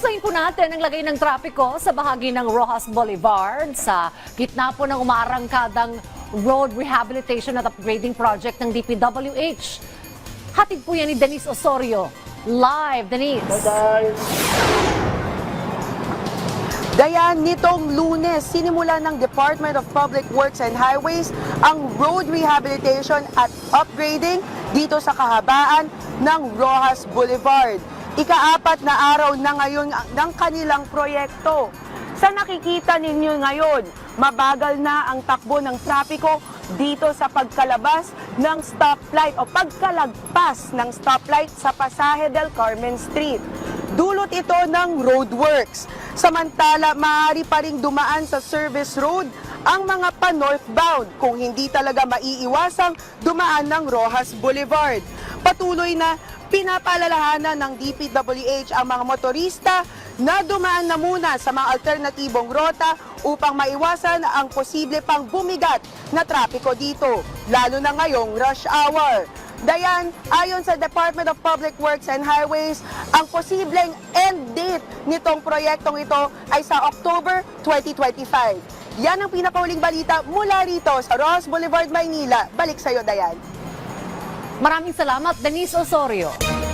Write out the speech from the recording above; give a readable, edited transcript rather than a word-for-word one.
Kumustahin po natin ang lagay ng trapiko sa bahagi ng Rojas Boulevard sa gitna po ng umaarangkadang road rehabilitation at upgrading project ng DPWH. Hatid po yan ni Denise Osorio. Live, Denise. Dayan, nitong Lunes, sinimula ng Department of Public Works and Highways ang road rehabilitation at upgrading dito sa kahabaan ng Rojas Boulevard. Ika-4 na araw na ngayon ng kanilang proyekto. Sa nakikita ninyo ngayon, mabagal na ang takbo ng trapiko dito sa pagkalabas ng stoplight o pagkalagpas ng stoplight sa Pasaje del Carmen Street. Dulot ito ng roadworks. Samantala, maaari pa ring dumaan sa service road ang mga pa-northbound kung hindi talaga maiiwasang dumaan ng Rojas Boulevard. Patuloy na pinapaalalahanan ng DPWH ang mga motorista na dumaan na muna sa mga alternatibong rota upang maiwasan ang posible pang bumigat na trapiko dito, lalo na ngayong rush hour. Dayan, ayon sa Department of Public Works and Highways, ang posibleng end date nitong proyektong ito ay sa October 2025. Yan ang pinakauling balita mula rito sa Rojas Boulevard, Maynila. Balik sa'yo, Dayan. Maraming salamat, Denise Osorio.